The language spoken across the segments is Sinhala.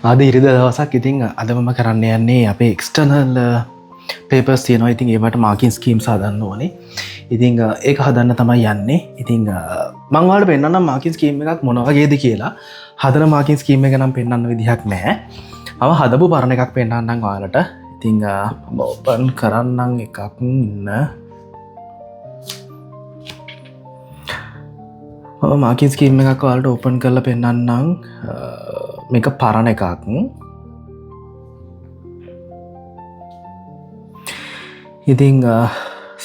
අද ඉරිද දවසක් ඉතින් අද මම කරන්න යන්නේ අපේ එක්ස්ටර්නල් පේපර්ස් තියෙනවා. ඉතින් ඒවට මාකින් ස්කීම් හදන්න ඕනේ. ඉතින් ඒක හදන්න තමයි යන්නේ. ඉතින් මම ඔයාලට පෙන්නන්නම් මාකින් ස්කීම් එකක් මොන වගේද කියලා. හදන මාකින් ස්කීම් එක නම් පෙන්වන්න විදිහක් නැහැ. මම හදපු පරණ එකක් පෙන්වන්නම් ඔයාලට. ඉතින් මම ඕපන් කරන්නම් එකක් ඉන්න. මම මාකින් ස්කීම් එකක් ඔයාලට ඕපන් කරලා පෙන්වන්නම්. මේක පරණ එකක්. ඉතින්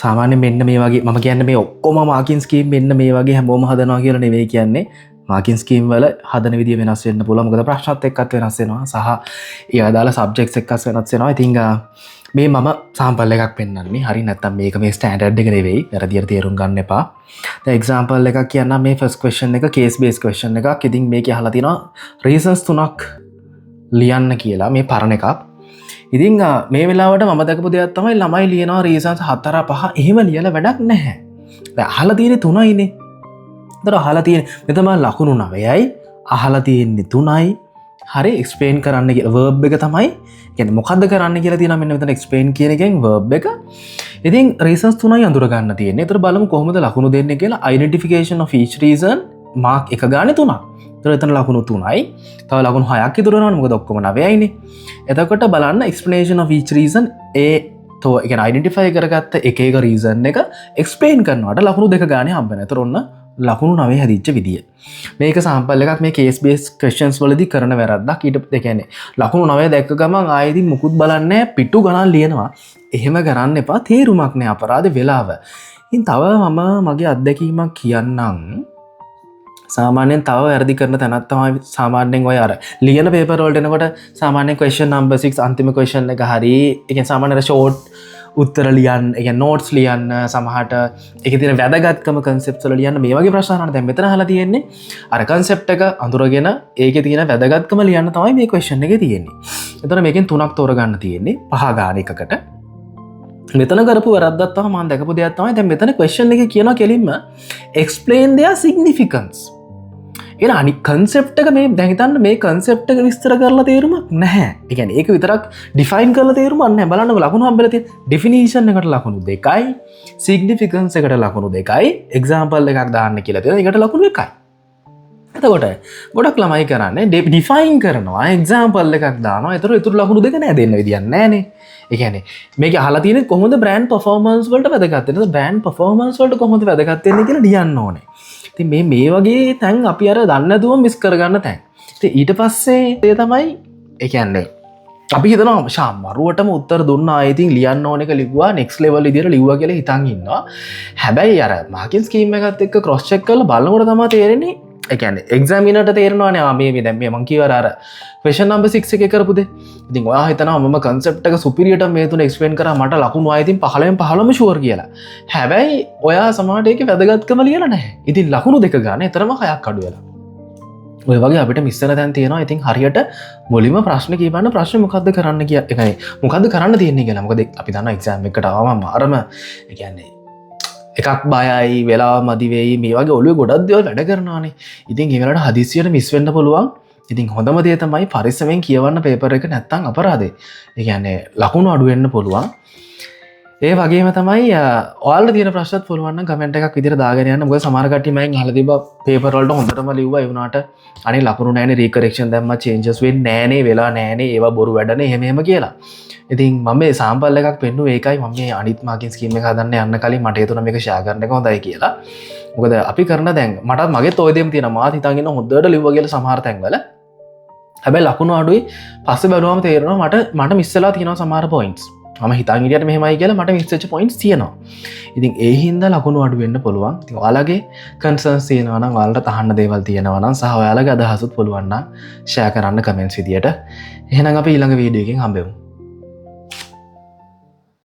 සාමාන්‍ය මෙන්න මේ වගේ මම කියන්නේ මේ ඔක්කොම මාකින් ස්කීම් මෙන්න මේ වගේ හැමෝම හදනවා කියලා නෙවෙයි කියන්නේ. මාකින් ස්කීම් වල හදන විදිය වෙනස් වෙන්න පුළුවන්. මොකද ප්‍රශ්නත් එක්කත් වෙනස් වෙනවා සහ ඒ අදාළ සබ්ජෙක්ට්ස් එක්කත් වෙනස් වෙනවා. ඉතින් මේ මම සාම්පල් එකක් පෙන්වන්නේ. හරි නැත්නම් මේක මේ ස්ටෑන්ඩඩ් එක නෙවෙයි. වැරදියට තේරුම් ගන්න එපා. දැන් එක්සැම්පල් එකක් කියන්නම්. මේ ෆස්ට් ක්වෙස්චන් එක කේස් බේස් ක්වෙස්චන් එකක්. ඉතින් මේකේ අහලා තිනවා රීසන්ස් 3ක් ලියන්න කියලා. මේ පරණ එකක්. ඉතින් මේ වෙලාවට මම දැකපු දෙයක් තමයි ළමයි ලියනවා රීසන්ස් 4 5 එහෙම ලියලා වැඩක් නැහැ. දැන් අහලා තියෙන්නේ 3යිනේ. ඒතර අහලා තියෙන්නේ මෙතන ලකුණු 9යි අහලා තියෙන්නේ 3යි. හරි එක්ස්ප්ලේන් කරන්න කියලා verb එක තමයි. කියන්නේ මොකද්ද කරන්න කියලා තියෙනවා මෙන්න මෙතන explain කියන එකෙන් verb එක. ඉතින් reasons 3යි අඳුර ගන්න තියෙන්නේ. ඒතර බලමු කොහොමද ලකුණු දෙන්නේ කියලා. identification of each reason mark එක ගානේ 3ක්. ඒතර එතන ලකුණු 3යි. තව ලකුණු 6ක් ඉතුරු වෙනවනේ. මොකද ඔක්කොම 9යිනේ. එතකොට බලන්න explanation of each reason ඒ කියන්නේ identify කරගත්ත එක එක reason එක explain කරනවට ලකුණු 2 ගානේ හම්බ වෙනවා. ඒතර ඔන්න ලකුණු 9 හැදිච්ච විදිය. මේක සාම්පල් එකක් මේ case based questions වලදී කරන වැරද්දක්. ඊට ඒ කියන්නේ ලකුණු 9 දැක්ක ගමන් ආයෙ ඉතින් මුකුත් බලන්නේ පිටු ගණන් ලියනවා. එහෙම කරන්න එපා. තේරුමක් නෑ අපරාධ වෙලාව. ඉතින් තව මම මගේ අත්දැකීමක් කියන්නම්. සාමාන්‍යයෙන් තව වැරදි කරන තැනක් තමයි සාමාන්‍යයෙන් ඔය අර ලියන පේපර් වලට එනකොට සාමාන්‍යයෙන් question number 6 අන්තිම question එක හරි. ඒ කියන්නේ සාමාන්‍යයෙන් short උත්තර ලියන්න, ඒ කියන්නේ notes ලියන්න, සමහරට ඒකේ තියෙන වැදගත්කම concepts වල ලියන්න මේ වගේ ප්‍රශ්න අහනවා. දැන් මෙතන අහලා තියෙන්නේ අර concept එක අඳුරගෙන ඒකේ තියෙන වැදගත්කම ලියන්න තමයි මේ question එකේ තියෙන්නේ. එතන මේකෙන් 3ක් තෝරගන්න තියෙන්නේ 5 ගාන එකකට. මෙතන කරපු වැරද්දක් තමයි මම දැකපු දෙයක් තමයි දැන් මෙතන question එකේ කියනවා කෙලින්ම explain their significance. එන අනික් කන්සෙප්ට් එක මේ දැන් හිතන්න මේ කන්සෙප්ට් එක විස්තර කරලා තේරුමක් නැහැ. ඒ කියන්නේ ඒක විතරක් ඩිෆයින් කරලා තේරුමක් නැහැ. බලන්නකො ලකුණු හම්බෙලා තියෙන ඩෙෆිනිෂන් එකට ලකුණු 2යි, සිග්නිෆිකන්ස් එකට ලකුණු 2යි, එක්සැම්පල් එකක් දාන්න කියලා තියෙනවා. ඒකට ලකුණු 1යි. එතකොට ගොඩක් ළමයි කරන්නේ ඩිෆයින් කරනවා, එක්සැම්පල් එකක් දානවා. ඒතර ඊටු ලකුණු 2 නෑ දෙන්න විදියක් නෑනේ. ඒ කියන්නේ මේක අහලා තියෙන්නේ කොහොමද බ්‍රෑන්ඩ් පර්ෆෝමන්ස් වලට වැදගත් වෙන්නේ? බ්‍රෑන්ඩ් පර්ෆෝමන්ස් වලට කොහොමද වැදගත් වෙන්නේ කියලා ලියන්න ඕනේ. ඉතින් මේ වගේ තැන් අපි අර දන්නේ නැතුව මිස් කරගන්න තැන්. ඉතින් ඊට පස්සේ ඒ තමයි ඒ කියන්නේ අපි හිතනවා ෂාම් මරුවටම උත්තර දුන්නා. ආයෙ ඉතින් ලියන්න ඕන එක ලිව්වා next level විදියට ලිව්වා කියලා හිතන් ඉන්නවා. හැබැයි අර මාකින් ස්කීම් එකත් එක්ක cross check කරලා බලනකොට තමයි තේරෙන්නේ ඒ කියන්නේ එක්සැමිනර්ට තේරෙනවානේ මේ දැන් මේ මං කියවර අර question number 6 එකේ කරපු දේ. ඉතින් ඔයා හිතනවා මම concept එක superior මේ තුන explain කරා මට ලකුණු ආයෙ ඉතින් 15න් 15ම sure කියලා. හැබැයි ඔයා සමහරට ඒකේ වැදගත්කම ලියලා නැහැ. ඉතින් ලකුණු 2 ගන්න එතරම් 6ක් අඩු වෙලා. ඔය වගේ අපිට මිස් වෙන තැන් තියෙනවා. ඉතින් හරියට මුලින්ම ප්‍රශ්න කියපන්න ප්‍රශ්නේ මොකද්ද කරන්න එකයි මොකද්ද කරන්න තියෙන්නේ කියලා. මොකද අපි දන්නවා exam එකකට ආවම අරම ඒ කියන්නේ එකක් බයයි වෙලා මදි වෙයි මේ වගේ ඔළුවේ ගොඩක් දේවල් වැඩ කරනවානේ. ඉතින් ඒ වෙලාවට හදිස්සියට මිස් වෙන්න පුළුවන්. ඉතින් හොඳම දේ තමයි පරිස්සමෙන් කියවන්න පේපර් එක නැත්තම් අපරාධේ. ඒ කියන්නේ ලකුණු අඩු වෙන්න පුළුවන්. ඒ වගේම තමයි ඔයාලට තියෙන ප්‍රශ්නත් පුළුවන් නම් කමෙන්ට් එකක් විදිහට දාගෙන යන්න. මොකද සමහර කට්ටිය මම අහලා තිබ්බා පේපර් වලට හොඳටම ලිව්වා. ඒ වුණාට අනේ ලකුණු නැහැනේ රීකරෙක්ෂන් දැම්මා චේන්ජස් වෙන්නේ නැහනේ වෙලා නැහනේ ඒවා බොරු වැඩනේ එහෙම කියලා. ඉතින් මම මේ සාම්පල් එකක් පෙන්නුවේ ඒකයි මම මේ අනිත් මාකින් ස්කීම් එක හදන්න යන්න කලින් මට හිතුණා මේක ෂෙයා කරන්න එක හොඳයි කියලා. මොකද අපි කරන දැන් මටත් මගෙත් ඔය දෙයම තියෙනවා. මාත් හිතන් ඉන්න හොඳට ලිව්වා කියලා සමහර තැන්වල. හැබැයි ලකුණු අඩුයි. පස්සේ බැලුවම තේරෙනවා මට මිස් වෙලා තියෙනවා සමහර පොයින්ට්ස්. මම හිතන් හිටියට මෙහෙමයි කියලා මට මිස් වෙච්ච පොයින්ට්ස් තියෙනවා. ඉතින් ඒ හින්දා ලකුණු අඩු වෙන්න පුළුවන්. ඉතින් ඔයාලගේ කන්සර්න්ස් තියෙනවා නම් ඔයාලට අහන්න දේවල් තියෙනවා නම් සහ ඔයාලගේ අදහසුත් පුළුවන් නම් ෂෙයා කරන්න කමෙන්ට්ස් විදියට. එහෙනම් අපි ඊළඟ වීඩියෝ එකෙන් හම්බෙමු.